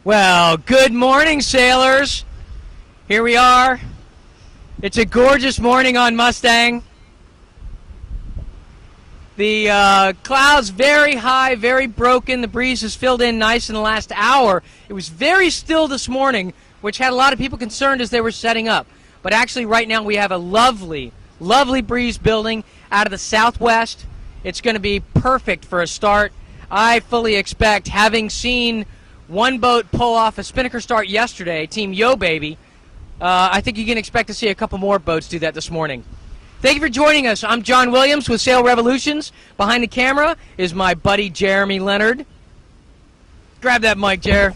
Well, good morning, sailors. Here we are. It's a gorgeous morning on Mustang. The clouds very high, very broken. The breeze has filled in nice in the last hour. It was very still this morning, which had a lot of people concerned as they were setting up. But actually right now we have a lovely, lovely breeze building out of the southwest. It's going to be perfect for a start. I fully expect, having seen one boat pull off a spinnaker start yesterday, Team Yo Baby, I think you can expect to see a couple more boats do that this morning. Thank you for joining us. I'm John Williams with Sail Revolutions. Behind the camera is my buddy Jeremy Leonard. Grab that mic, Jer.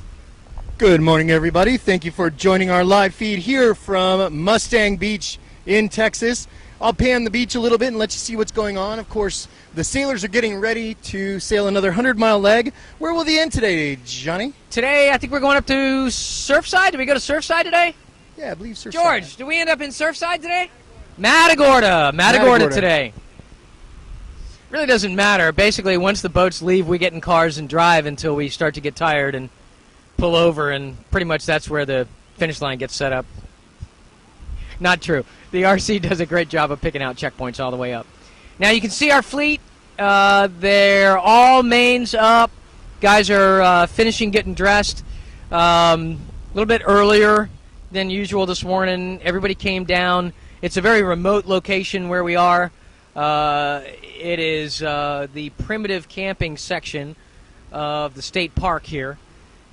Good morning, everybody. Thank you for joining our live feed here from Mustang Beach in Texas. I'll pan the beach a little bit and let you see what's going on. Of course, the sailors are getting ready to sail another 100-mile leg. Where will they end today, Johnny? Today, I think we're going up to Surfside. Did we go to Surfside today? Yeah, I believe Surfside. George, did we end up in Surfside today? Matagorda today. Really doesn't matter. Basically, once the boats leave, we get in cars and drive until we start to get tired and pull over, and pretty much that's where the finish line gets set up. Not true. The RC does a great job of picking out checkpoints all the way up. Now you can see our fleet. They're all mains up. Guys are finishing getting dressed. A little bit earlier than usual this morning. Everybody came down. It's a very remote location where we are. It is the primitive camping section of the state park here.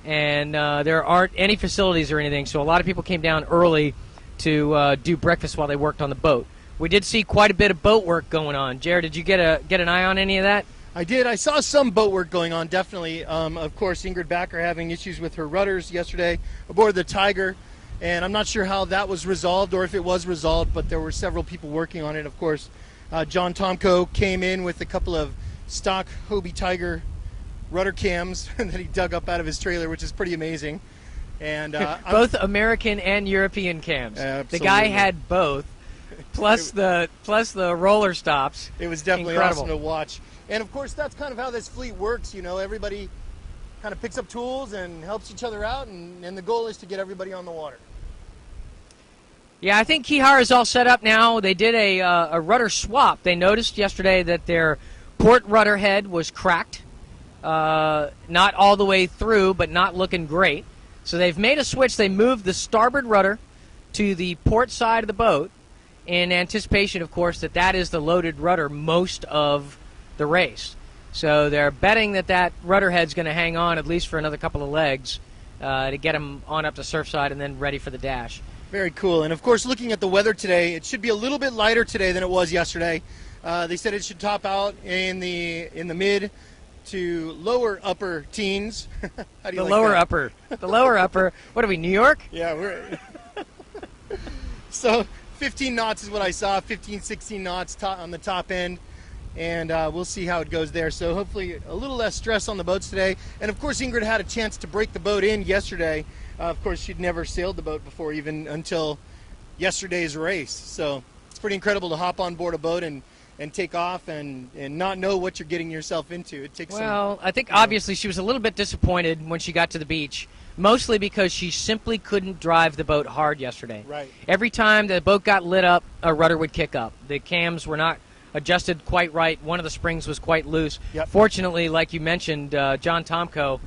And there aren't any facilities or anything, so a lot of people came down early to do breakfast while they worked on the boat. We did see quite a bit of boat work going on. Jared, did you get an eye on any of that? I did. I saw some boat work going on, definitely. Of course, Ingrid Backer having issues with her rudders yesterday aboard the Tiger, and I'm not sure how that was resolved or if it was resolved, but there were several people working on it. Of course, John Tomko came in with a couple of stock Hobie Tiger rudder cams that he dug up out of his trailer, which is pretty amazing. And both American and European cams. Absolutely. The guy had both, plus the roller stops. It was definitely incredible. Awesome to watch. And of course, that's kind of how this fleet works. You know, everybody kind of picks up tools and helps each other out, and the goal is to get everybody on the water. Yeah, I think Kihara is all set up now. They did a rudder swap. They noticed yesterday that their port rudder head was cracked. Not all the way through, but not looking great. So they've made a switch. They moved the starboard rudder to the port side of the boat in anticipation, of course, that that is the loaded rudder most of the race. So they're betting that that rudder head's going to hang on at least for another couple of legs to get them on up to Surfside and then ready for the dash. Very cool. And of course, looking at the weather today, it should be a little bit lighter today than it was yesterday. They said it should top out in the mid to lower upper teens. How do you The like lower that? upper. The lower upper. What are we, New York? Yeah, we're so 15 knots is what I saw, 15, 16 knots on the top end, and we'll see how it goes there. So hopefully a little less stress on the boats today. And of course, Ingrid had a chance to break the boat in yesterday. Of course, she'd never sailed the boat before, even until yesterday's race. So it's pretty incredible to hop on board a boat and take off and not know what you're getting yourself into. It takes I think obviously she was a little bit disappointed when she got to the beach, mostly because she simply couldn't drive the boat hard yesterday. Right. Every time the boat got lit up, a rudder would kick up. The cams were not adjusted quite right. One of the springs was quite loose. Yep. Fortunately, like you mentioned, John Tomko,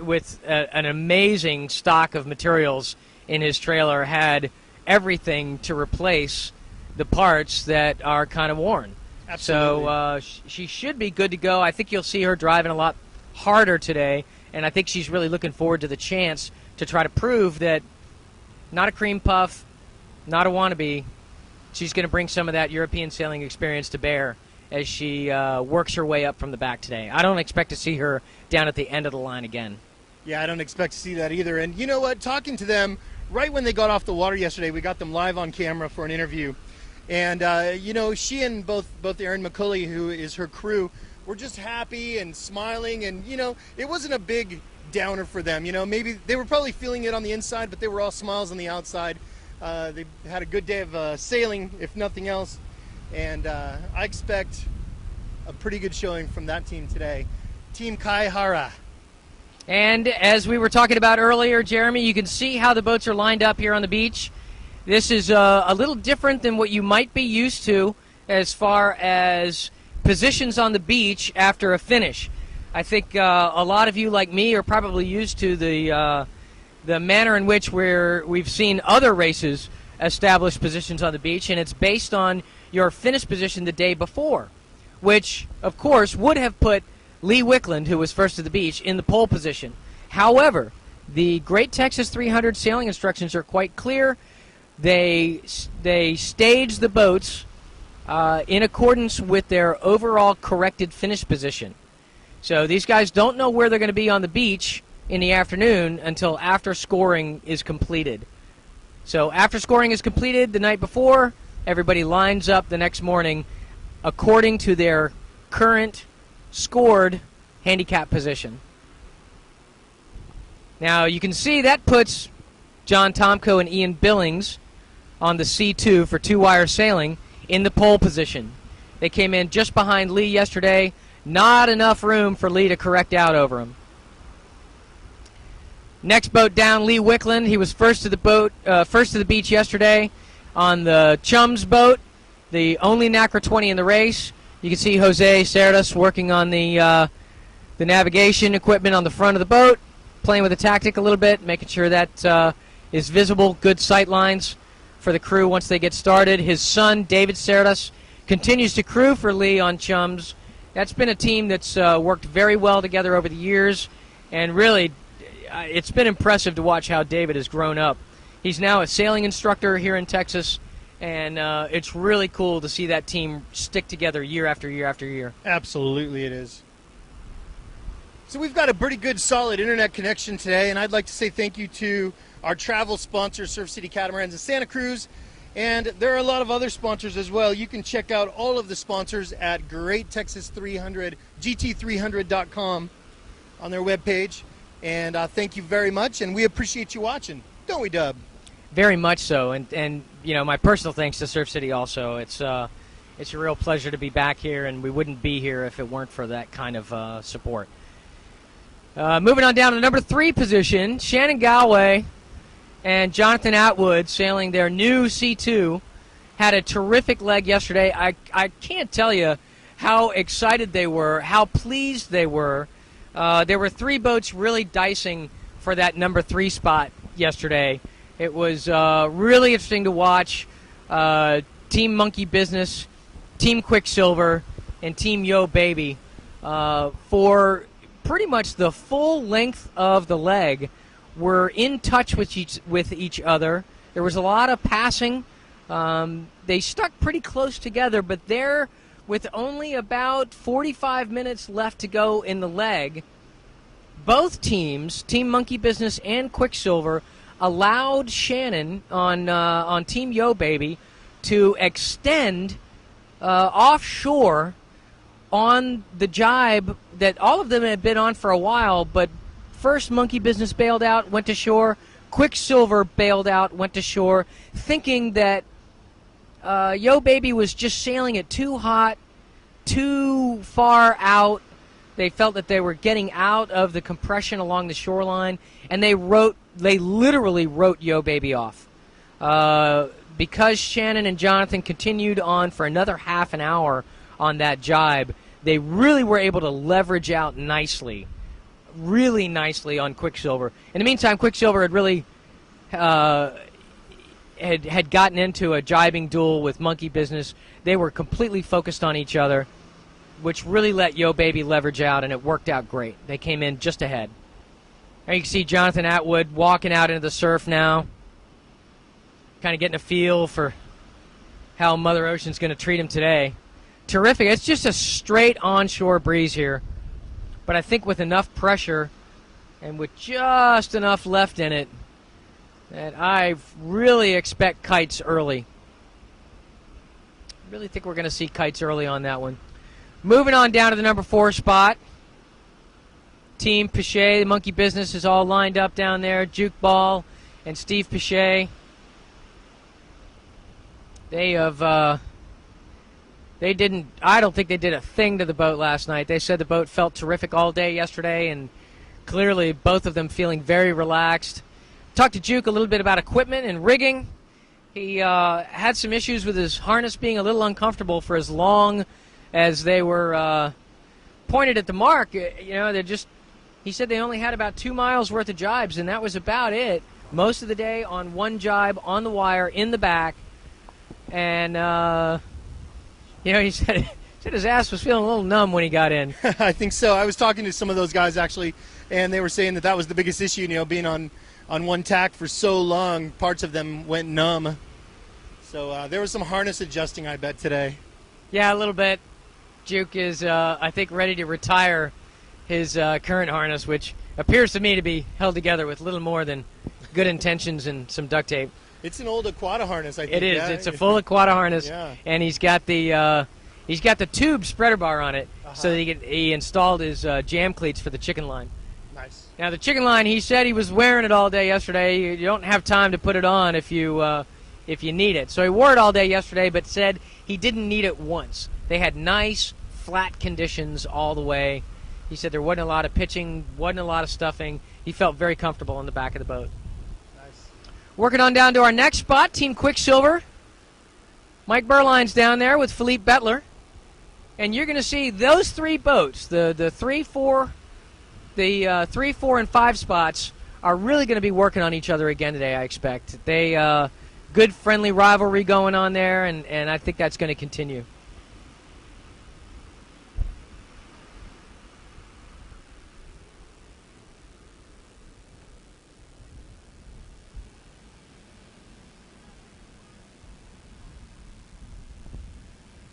with an amazing stock of materials in his trailer, had everything to replace the parts that are kind of worn. Absolutely. So she should be good to go. I think you'll see her driving a lot harder today, and I think she's really looking forward to the chance to try to prove that not a cream puff, not a wannabe. She's going to bring some of that European sailing experience to bear as she works her way up from the back today. I don't expect to see her down at the end of the line again. Yeah, I don't expect to see that either. And you know what? Talking to them right when they got off the water yesterday, we got them live on camera for an interview. And, you know, she and both Erin McCulley, who is her crew, were just happy and smiling. And, you know, it wasn't a big downer for them. You know, maybe they were probably feeling it on the inside, but they were all smiles on the outside. They had a good day of sailing, if nothing else. And I expect a pretty good showing from that team today. Team Kaihara. And as we were talking about earlier, Jeremy, you can see how the boats are lined up here on the beach. This is a little different than what you might be used to as far as positions on the beach after a finish. I think a lot of you, like me, are probably used to the manner in which we've seen other races establish positions on the beach, and it's based on your finish position the day before, which, of course, would have put Lee Wickland, who was first to the beach, in the pole position. However, the Great Texas 300 sailing instructions are quite clear. They stage the boats in accordance with their overall corrected finish position. So these guys don't know where they're going to be on the beach in the afternoon until after scoring is completed. So after scoring is completed the night before, everybody lines up the next morning according to their current scored handicap position. Now you can see that puts John Tomko and Ian Billings on the C2 for two-wire sailing in the pole position. They came in just behind Lee yesterday. Not enough room for Lee to correct out over him. Next boat down, Lee Wickland. He was first to the beach yesterday on the Chums boat, the only NACRA 20 in the race. You can see Jose Cerdas working on the navigation equipment on the front of the boat, playing with the tactic a little bit, making sure that is visible, good sight lines for the crew once they get started. His son, David Cerdas, continues to crew for Lee on Chums. That's been a team that's worked very well together over the years, and really, it's been impressive to watch how David has grown up. He's now a sailing instructor here in Texas, and it's really cool to see that team stick together year after year after year. Absolutely it is. So we've got a pretty good, solid internet connection today, and I'd like to say thank you to our travel sponsor, Surf City Catamarans in Santa Cruz, and there are a lot of other sponsors as well. You can check out all of the sponsors at Great Texas 300, GT300.com on their webpage. And thank you very much, and we appreciate you watching, don't we, Dub? Very much so, and you know, my personal thanks to Surf City also. It's a real pleasure to be back here, and we wouldn't be here if it weren't for that kind of support. Moving on down to number 3 position, Shannon Galway and Jonathan Atwood sailing their new C2 had a terrific leg yesterday. I can't tell you how excited they were, how pleased they were. There were 3 boats really dicing for that number 3 spot yesterday. It was really interesting to watch. Team Monkey Business, Team Quicksilver, and Team Yo Baby for pretty much the full length of the leg were in touch with each other. There was a lot of passing. They stuck pretty close together, but there, with only about 45 minutes left to go in the leg, both teams, Team Monkey Business and Quicksilver, allowed Shannon on Team Yo Baby to extend offshore on the jibe that all of them had been on for a while, but first Monkey Business bailed out, went to shore. Quicksilver bailed out, went to shore, thinking that Yo Baby was just sailing it too hot, too far out. They felt that they were getting out of the compression along the shoreline, and they literally wrote Yo Baby off. Because Shannon and Jonathan continued on for another half an hour on that jibe, they really were able to leverage out nicely, really nicely on Quicksilver. In the meantime, Quicksilver had really had gotten into a jibing duel with Monkey Business. They were completely focused on each other, which really let Yo Baby leverage out, and it worked out great. They came in just ahead. There you can see Jonathan Atwood walking out into the surf now, kind of getting a feel for how Mother Ocean's going to treat him today. Terrific. It's just a straight onshore breeze here, but I think with enough pressure and with just enough left in it that I really expect kites early. I really think we're going to see kites early on that one. Moving on down to the number 4 spot. Team Pichet, the Monkey Business, is all lined up down there. Juke Ball and Steve Pichet. They have, I don't think they did a thing to the boat last night. They said the boat felt terrific all day yesterday, and Clearly, both of them feeling very relaxed. Talked to Juke a little bit about equipment and rigging. He had some issues with his harness being a little uncomfortable for as long as they were pointed at the mark. He said they only had about 2 miles worth of jibes, and that was about it. Most of the day on one jibe on the wire in the back. And, he said his ass was feeling a little numb when he got in. I think so. I was talking to some of those guys, actually, and they were saying that was the biggest issue, being on one tack for so long, parts of them went numb. So there was some harness adjusting, I bet, today. Yeah, a little bit. Juke is, I think, ready to retire his current harness, which appears to me to be held together with little more than good intentions and some duct tape. It's an old Aquata harness, I think. It is. Yeah? It's a full Aquata harness, yeah. And he's got the tube spreader bar on it, so that he installed his jam cleats for the chicken line. Nice. Now the chicken line, he said he was wearing it all day yesterday. You don't have time to put it on if you need it. So he wore it all day yesterday, but said he didn't need it once. They had nice, flat conditions all the way. He said there wasn't a lot of pitching, wasn't a lot of stuffing. He felt very comfortable on the back of the boat. Nice. Working on down to our next spot, Team Quicksilver. Mike Berline's down there with Philippe Bettler. And you're going to see those three boats, the 3, 4, and 5 spots, are really going to be working on each other again today, I expect. They good friendly rivalry going on there, and I think that's going to continue.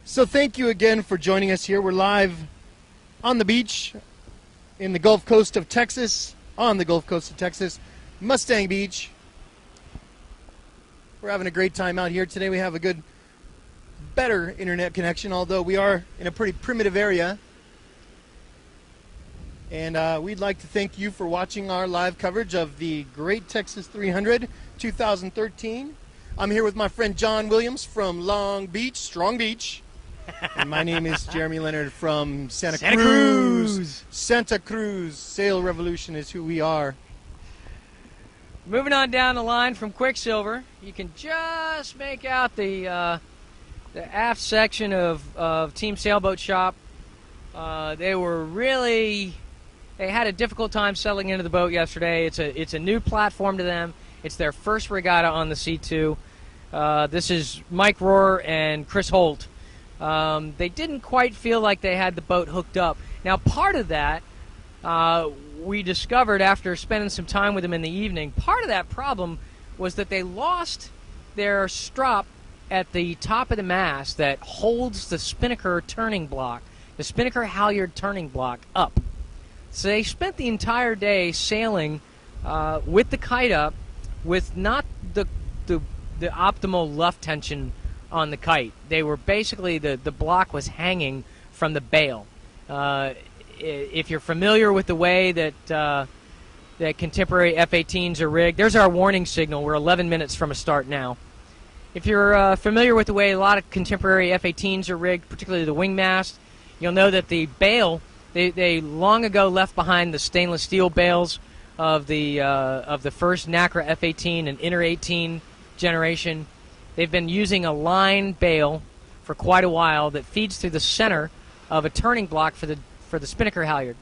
So thank you again for joining us here. We're live on the beach in the Gulf Coast of Texas, Mustang Beach. We're having a great time out here today. We have a better internet connection, although we are in a pretty primitive area. And we'd like to thank you for watching our live coverage of the Great Texas 300 2013. I'm here with my friend John Williams from Long Beach, Strong Beach. And my name is Jeremy Leonard from Santa Cruz. Santa Cruz. Sail Revolution is who we are. Moving on down the line from Quicksilver, you can just make out the aft section of Team Sailboat Shop. They had a difficult time settling into the boat yesterday. It's a new platform to them. It's their first regatta on the C2. This is Mike Rohrer and Chris Holt. They didn't quite feel like they had the boat hooked up. Now, part of that, we discovered after spending some time with them in the evening, part of that problem was that they lost their strop at the top of the mast that holds the spinnaker turning block, the spinnaker halyard turning block up. So they spent the entire day sailing with the kite up with not the optimal luff tension on the kite. They were basically, the block was hanging from the bail. If you're familiar with the way that contemporary F-18s are rigged, there's our warning signal. We're 11 minutes from a start now. If you're familiar with the way a lot of contemporary F-18s are rigged, particularly the wing mast, you'll know that the bail, they long ago left behind the stainless steel bails of the first NACRA F-18 and Inter 18 generation. They've been using a line bail for quite a while that feeds through the center of a turning block for the spinnaker halyard.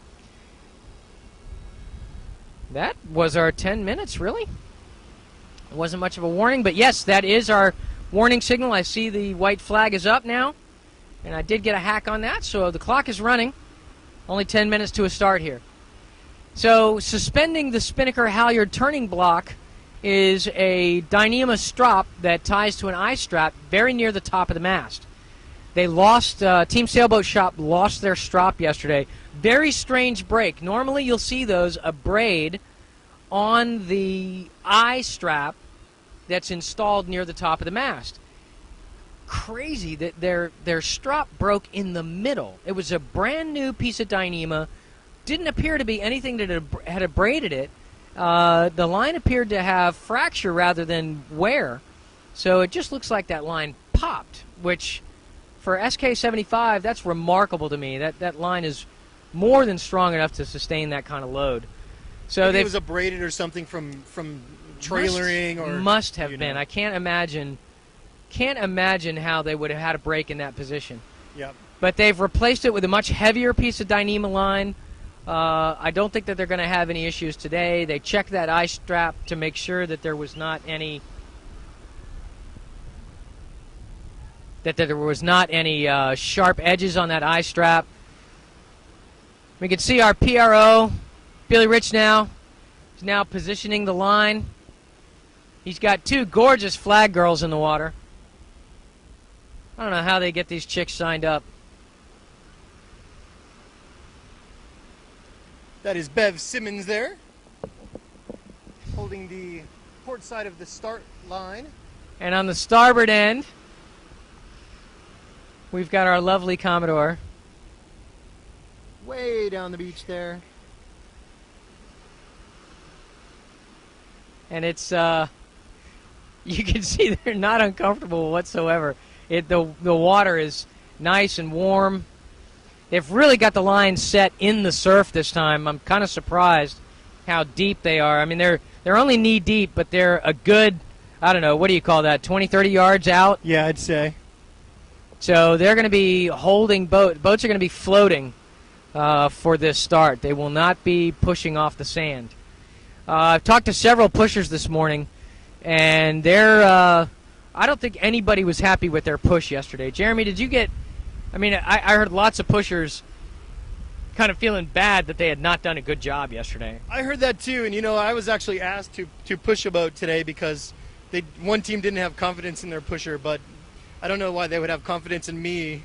That was our 10 minutes, really. It wasn't much of a warning, but yes, that is our warning signal. I see the white flag is up now, and I did get a hack on that, so the clock is running. Only 10 minutes to a start here. So suspending the spinnaker halyard turning block is a Dyneema strop that ties to an eye strap very near the top of the mast. They lost, Team Sailboat Shop lost their strop yesterday. Very strange break. Normally you'll see those, a braid on the eye strap that's installed near the top of the mast. Crazy that their strop broke in the middle. It was a brand new piece of Dyneema. Didn't appear to be anything that had abraded it. The line appeared to have fracture rather than wear, so it just looks like that line popped, which for SK-75, that's remarkable to me. That line is more than strong enough to sustain that kind of load. So Maybe they it was abraded or something from trailering or must have you been. know. I can't imagine how they would have had a break in that position. Yep. But they've replaced it with a much heavier piece of Dyneema line. I don't think that they're going to have any issues today. They checked that eye strap to make sure that there was not any sharp edges on that eye strap. We can see our PRO, Billy Rich now. He's now positioning the line. He's got two gorgeous flag girls in the water. I don't know how they get these chicks signed up. That is Bev Simmons there, holding the port side of the start line. And on the starboard end, we've got our lovely Commodore. Way down the beach there. And it's, you can see they're not uncomfortable whatsoever. The water is nice and warm. They've really got the line set in the surf this time. I'm kind of surprised how deep they are. I mean, they're only knee deep, but they're a good, I don't know, what do you call that, 20, 30 yards out? Yeah, I'd say. So they're going to be holding boats are going to be floating for this start. They will not be pushing off the sand. I've talked to several pushers this morning, and I don't think anybody was happy with their push yesterday. Jeremy, did you get... I mean, I heard lots of pushers kind of feeling bad that they had not done a good job yesterday. I heard that too, and I was actually asked to push a boat today because one team didn't have confidence in their pusher, but I don't know why they would have confidence in me.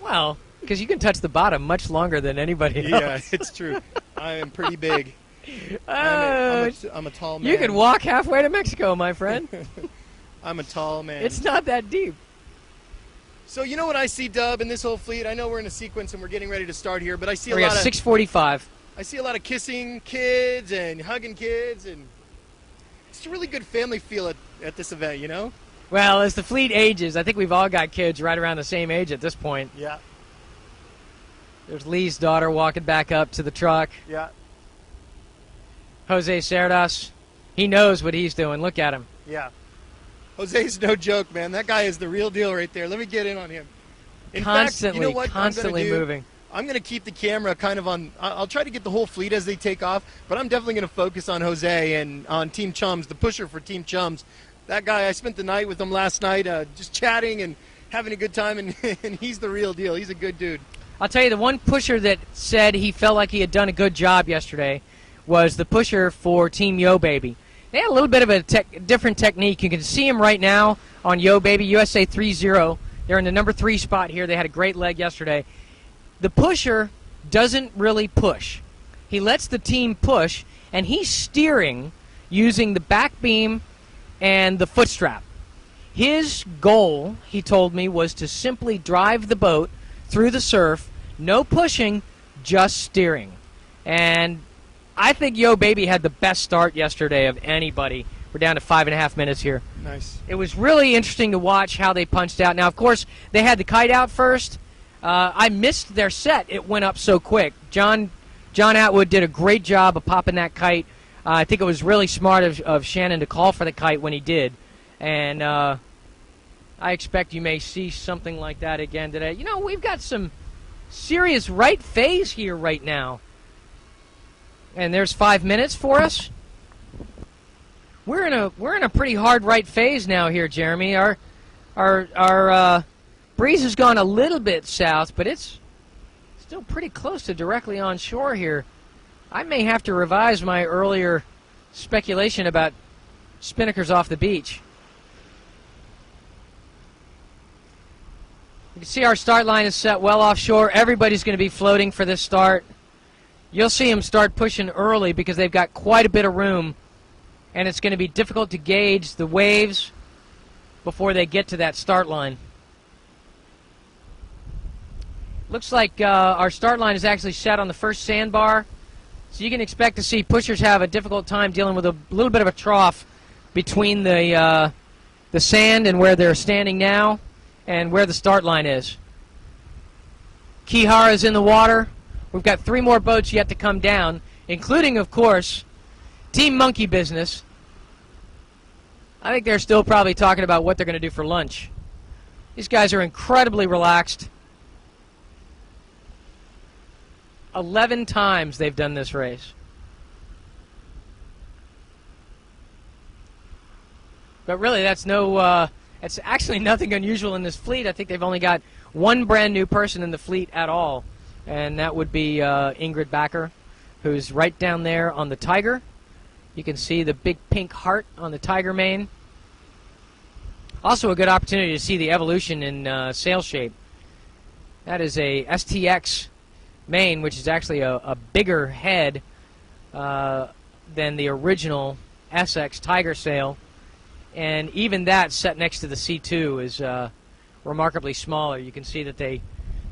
Well, because you can touch the bottom much longer than anybody else. Yeah, it's true. I am pretty big. I'm a tall man. You can walk halfway to Mexico, my friend. I'm a tall man. It's not that deep. So you know what I see, Dub, in this whole fleet? I know we're in a sequence and we're getting ready to start here, but I see We got 6:45. I see a lot of kissing kids and hugging kids, and it's a really good family feel at this event, you know? Well, as the fleet ages, I think we've all got kids right around the same age at this point. Yeah. There's Lee's daughter walking back up to the truck. Yeah. Jose Cerdas, he knows what he's doing. Look at him. Yeah. Jose's no joke, man. That guy is the real deal right there. Let me get in on him. In Constantly, fact, you know what constantly moving. I'm going to keep the camera kind of on. I'll try to get the whole fleet as they take off, but I'm definitely going to focus on Jose and on Team Chums, the pusher for Team Chums. That guy, I spent the night with him last night, just chatting and having a good time, and he's the real deal. He's a good dude. I'll tell you, the one pusher that said he felt like he had done a good job yesterday was the pusher for Team Yo Baby. They had a little bit of a different technique. You can see him right now on Yo Baby, USA 3-0. They're in the number 3 spot here. They had a great leg yesterday. The pusher doesn't really push. He lets the team push, and he's steering using the back beam and the foot strap. His goal, he told me, was to simply drive the boat through the surf, no pushing, just steering. And I think Yo Baby had the best start yesterday of anybody. We're down to 5.5 minutes here. Nice. It was really interesting to watch how they punched out. Now, of course, they had the kite out first. I missed their set. It went up so quick. John Atwood did a great job of popping that kite. I think it was really smart of Shannon to call for the kite when he did. And I expect you may see something like that again today. You know, we've got some serious right phase here right now. And there's 5 minutes for us. We're in a pretty hard right phase now here, Jeremy. Our breeze has gone a little bit south, but it's still pretty close to directly on shore here. I may have to revise my earlier speculation about spinnakers off the beach. You can see our start line is set well offshore. Everybody's going to be floating for this start. You'll see them start pushing early because they've got quite a bit of room, and it's going to be difficult to gauge the waves before they get to that start line. Looks like our start line is actually set on the first sandbar, so you can expect to see pushers have a difficult time dealing with a little bit of a trough between the sand and where they're standing now and where the start line is. Kihara is in the water. We've got 3 more boats yet to come down. including, of course, Team Monkey Business. I think they're still probably talking about what they're going to do for lunch. These guys are incredibly relaxed. 11 times they've done this race. But really, that's it's actually nothing unusual in this fleet. I think they've only got one brand new person in the fleet at all, and that would be Ingrid Backer, who's right down there on the Tiger. You can see the big pink heart on the Tiger mane. Also a good opportunity to see the evolution in sail shape. That is a STX mane, which is actually a bigger head than the original SX Tiger sail. And even that set next to the C2 is remarkably smaller. You can see that they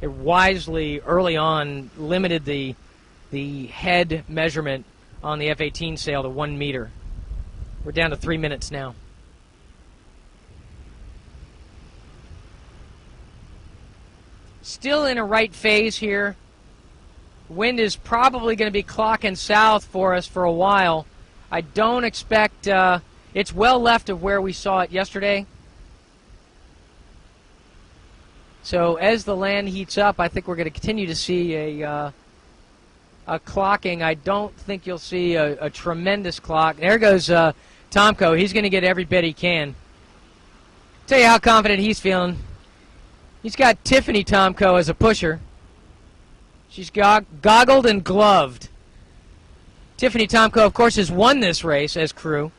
wisely early on limited the head measurement on the F-18 sail to 1 meter. We're down to 3 minutes now. Still in a right phase here. Wind is probably going to be clocking south for us for a while. I don't expect... it's well left of where we saw it yesterday. So as the land heats up, I think we're going to continue to see a clocking. I don't think you'll see a tremendous clock. There goes Tomko. He's going to get every bit he can. Tell you how confident he's feeling. He's got Tiffany Tomko as a pusher. She's goggled and gloved. Tiffany Tomko, of course, has won this race as crew.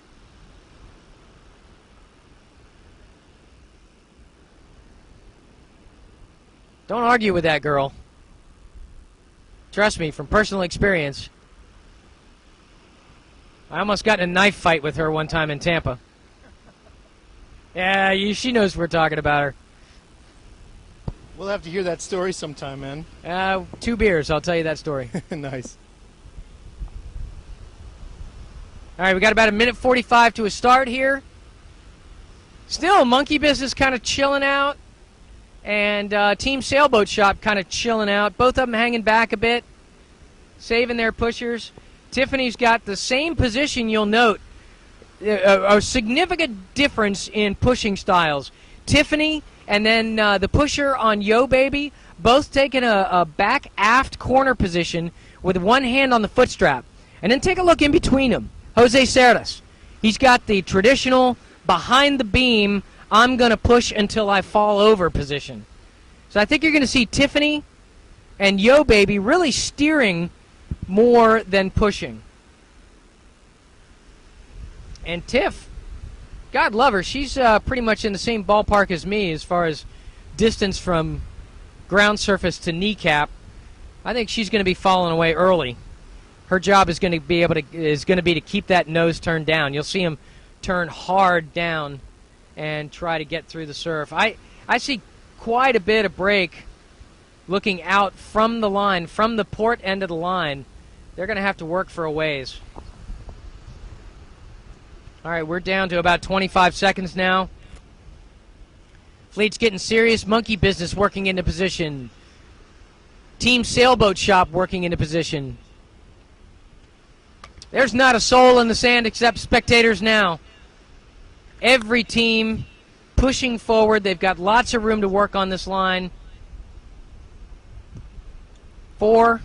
Don't argue with that girl. Trust me, from personal experience. I almost got in a knife fight with her one time in Tampa. Yeah, she knows we're talking about her. We'll have to hear that story sometime, man. 2 beers, I'll tell you that story. Nice. All right, we got about 1:45 to a start here. Still, Monkey Business kind of chilling out. And Team Sailboat Shop kind of chilling out. Both of them hanging back a bit, saving their pushers. Tiffany's got the same position, you'll note. A significant difference in pushing styles. Tiffany and then the pusher on Yo Baby, both taking a back-aft corner position with one hand on the foot strap. And then take a look in between them. Jose Cerdas. He's got the traditional behind the beam, I'm going to push until I fall over position. So I think you're going to see Tiffany and Yo Baby really steering more than pushing. And Tiff, God love her, she's pretty much in the same ballpark as me as far as distance from ground surface to kneecap. I think she's going to be falling away early. Her job is going to be to keep that nose turned down. You'll see him turn hard down and try to get through the surf. I see quite a bit of break looking out from the line, from the port end of the line. They're going to have to work for a ways. All right, we're down to about 25 seconds now. Fleet's getting serious. Monkey Business working into position. Team Sailboat Shop working into position. There's not a soul in the sand except spectators now. Every team pushing forward. They've got lots of room to work on this line. 4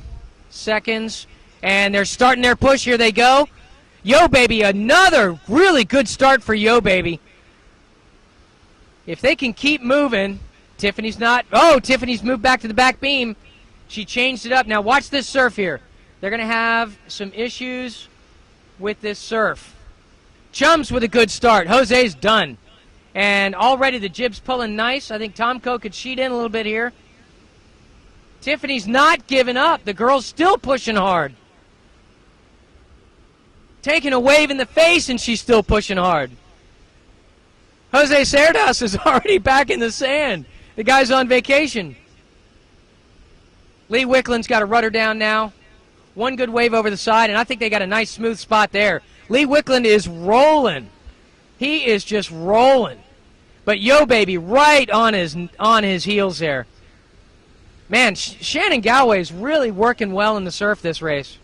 seconds. And they're starting their push. Here they go. Yo Baby, another really good start for Yo Baby. If they can keep moving, Tiffany's not. Oh, Tiffany's moved back to the back beam. She changed it up. Now watch this surf here. They're going to have some issues with this surf. Chums with a good start. Jose's done. And already the jib's pulling nice. I think Tomko could sheet in a little bit here. Tiffany's not giving up. The girl's still pushing hard. Taking a wave in the face, and she's still pushing hard. Jose Cerdas is already back in the sand. The guy's on vacation. Lee Wickland's got a rudder down now. One good wave over the side, and I think they got a nice smooth spot there. Lee Wickland is rolling. He is just rolling. But Yo Baby right on his heels there. Man, Shannon Galway's really working well in the surf this race.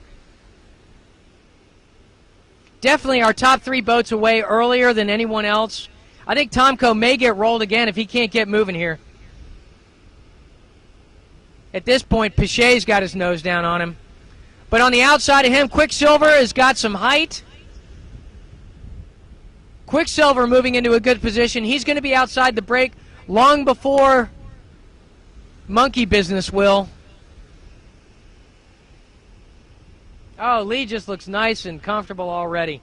definitely our top 3 boats away earlier than anyone else. I think Tomko may get rolled again if he can't get moving here. At this point, Pichet's got his nose down on him. But on the outside of him, Quicksilver has got some height. Quicksilver moving into a good position. He's going to be outside the break long before Monkey Business will. Oh, Lee just looks nice and comfortable already.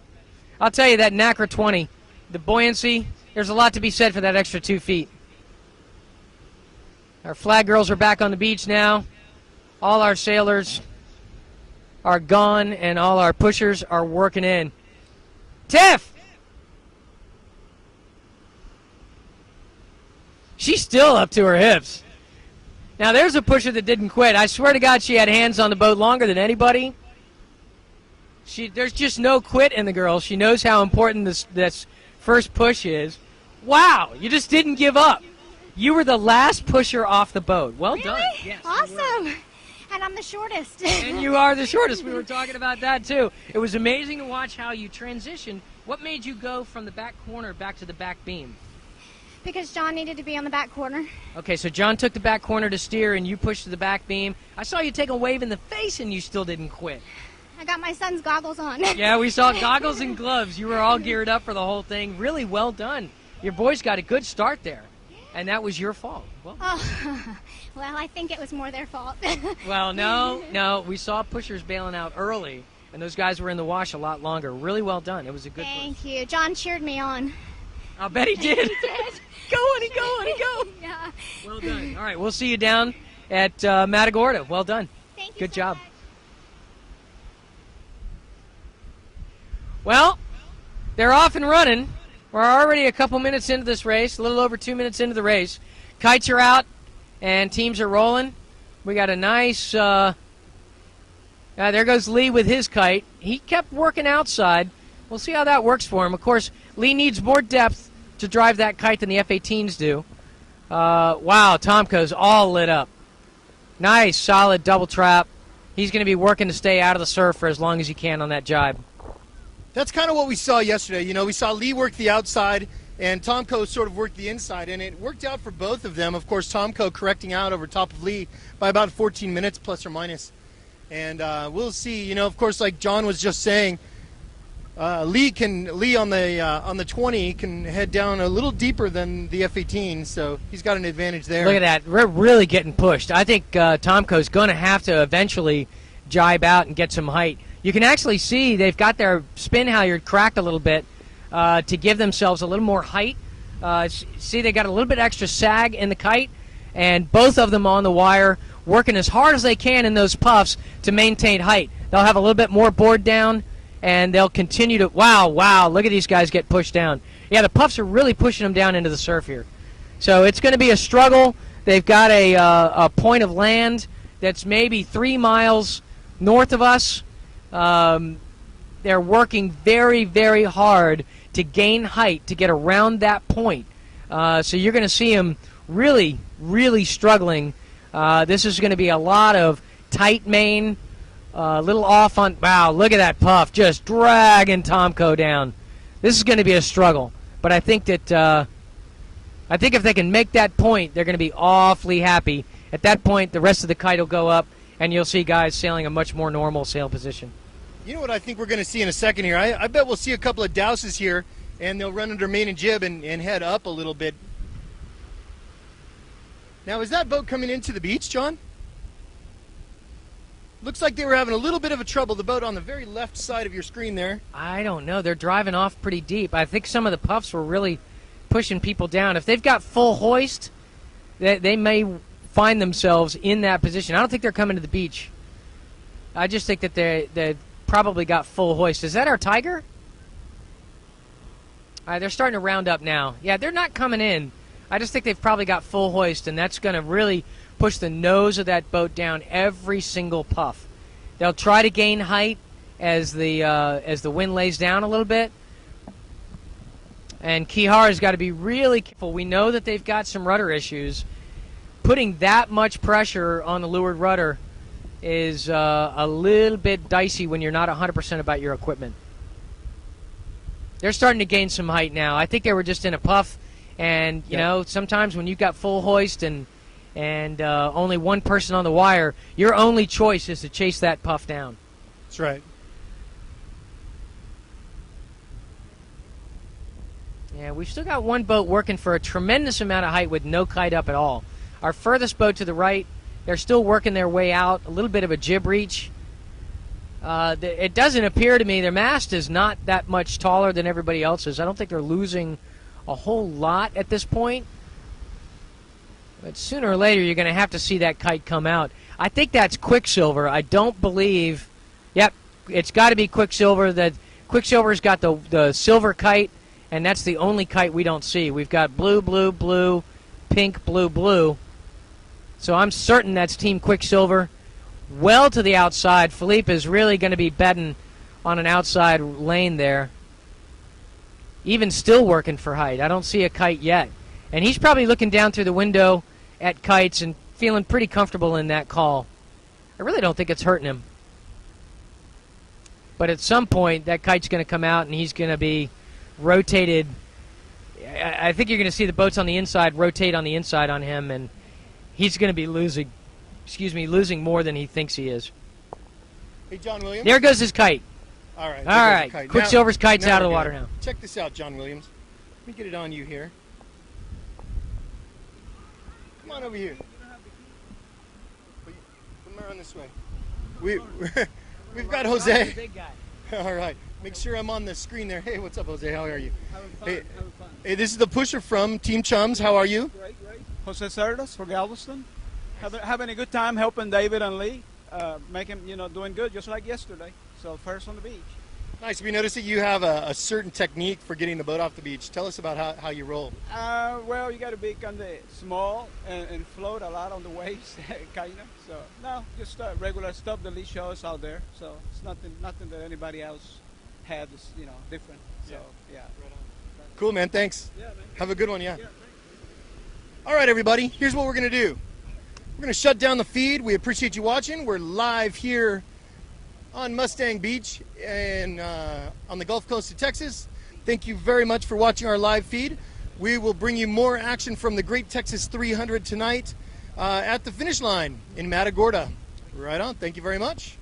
I'll tell you, that NACRA 20, the buoyancy, there's a lot to be said for that extra 2 feet. Our flag girls are back on the beach now. All our sailors are gone, and all our pushers are working in. Tiff! She's still up to her hips. Now, there's a pusher that didn't quit. I swear to God, she had hands on the boat longer than anybody. There's just no quit in the girl. She knows how important this first push is. Wow, you just didn't give up. You were the last pusher off the boat. Well Really? done. Yes, Awesome. And I'm the shortest. and you are the shortest. We were talking about that, too. It was amazing to watch how you transitioned. What made you go from the back corner back to the back beam? Because John needed to be on the back corner. Okay, so John took the back corner to steer, and you pushed to the back beam. I saw you take a wave in the face, and you still didn't quit. I got my son's goggles on. Yeah, we saw goggles and gloves. You were all geared up for the whole thing. Really well done. Your boys got a good start there, and that was your fault. Well, Well, I think it was more their fault. well, no. We saw pushers bailing out early, and those guys were in the wash a lot longer. Really well done. It was a good push. Thank you. John cheered me on. I'll bet he did. He did. Go, honey, go, honey, go. Yeah. Well done. All right, we'll see you down at Matagorda. Well done. Thank you. Good so job. much. Well, they're off and running. We're already a couple minutes into this race, a little over 2 minutes into the race. Kites are out, and teams are rolling. We got a nice, there goes Lee with his kite. He kept working outside. We'll see how that works for him. Of course, Lee needs more depth to drive that kite than the F-18s do. Wow, Tomko's all lit up. Nice, solid double trap. He's going to be working to stay out of the surf for as long as he can on that jibe. That's kind of what we saw yesterday. You know, we saw Lee work the outside, and Tomko sort of worked the inside, and it worked out for both of them. Of course, Tomko correcting out over top of Lee by about 14 minutes, plus or minus. And we'll see. You know, of course, like John was just saying, Lee on the 20 can head down a little deeper than the F-18, so he's got an advantage there. Look at that. We're really getting pushed. I think Tomko's going to have to eventually jibe out and get some height. You can actually see they've got their spin halyard cracked a little bit to give themselves a little more height. See, they got a little bit extra sag in the kite, and both of them on the wire working as hard as they can in those puffs to maintain height. They'll have a little bit more board down, and they'll continue to... Wow, look at these guys get pushed down. Yeah, the puffs are really pushing them down into the surf here. So it's going to be a struggle. They've got a point of land that's maybe 3 miles north of us. They're working very, very hard to gain height to get around that point. So you're going to see them really, really struggling. This is going to be a lot of tight main, little off on... Wow, look at that puff, just dragging Tomko down. This is going to be a struggle. But I think that if they can make that point, they're going to be awfully happy. At that point, the rest of the kite will go up, and you'll see guys sailing a much more normal sail position. You know what I think we're going to see in a second here? I bet we'll see a couple of douses here, and they'll run under main and jib and head up a little bit. Now, is that boat coming into the beach, John? Looks like they were having a little bit of a trouble, the boat on the very left side of your screen there. I don't know. They're driving off pretty deep. I think some of the puffs were really pushing people down. If they've got full hoist, they may find themselves in that position. I don't think they're coming to the beach. I just think that they probably got full hoist. Is that our Tiger? They're starting to round up now. Yeah, they're not coming in. I just think they've probably got full hoist, and that's going to really push the nose of that boat down every single puff. They'll try to gain height as the wind lays down a little bit. And Kihara's got to be really careful. We know that they've got some rudder issues. Putting that much pressure on the leeward rudder is a little bit dicey when you're not 100% about your equipment. They're starting to gain some height now. I think they were just in a puff, and you know, sometimes when you've got full hoist and only one person on the wire, your only choice is to chase that puff down. That's right. Yeah, we've still got one boat working for a tremendous amount of height with no kite up at all. Our furthest boat to the right, they're still working their way out, a little bit of a jib reach. It doesn't appear to me their mast is not that much taller than everybody else's. I don't think they're losing a whole lot at this point. But sooner or later, you're going to have to see that kite come out. I think that's Quicksilver. I don't believe... Yep, it's got to be Quicksilver. That Quicksilver's got the silver kite, and that's the only kite we don't see. We've got blue, blue, blue, pink, blue, blue. So I'm certain that's Team Quicksilver. Well to the outside. Philippe is really going to be betting on an outside lane there. Even still working for height. I don't see a kite yet. And he's probably looking down through the window at kites and feeling pretty comfortable in that call. I really don't think it's hurting him. But at some point, that kite's going to come out and he's going to be rotated. I think you're going to see the boats on the inside rotate on the inside on him, and he's going to be losing more than he thinks he is. Hey, John Williams. There goes his kite. All right. All right. Quicksilver's kite's out of the water now. Check this out, John Williams. Let me get it on you here. Come on over here. Come around this way. We've got Jose. Big guy. All right. Make sure I'm on the screen there. Hey, what's up, Jose? How are you? Having fun, Hey, having fun. Hey, this is the pusher from Team Chums. How are you? Great. Jose Cerdas for Galveston. Having a good time helping David and Lee, making, doing good, just like yesterday. So first on the beach. Nice. We noticed that you have a certain technique for getting the boat off the beach. Tell us about how you roll. Well, you got to be kind of small and float a lot on the waves, kind of. So no, just regular stuff the Lee shows out there. So it's nothing that anybody else had, different. So yeah. Cool, man. Thanks. Yeah, man. Have a good one. Yeah. Yeah, thanks. All right, everybody. Here's what we're going to do. We're going to shut down the feed. We appreciate you watching. We're live here on Mustang Beach and on the Gulf Coast of Texas. Thank you very much for watching our live feed. We will bring you more action from the Great Texas 300 tonight at the finish line in Matagorda. Right on. Thank you very much.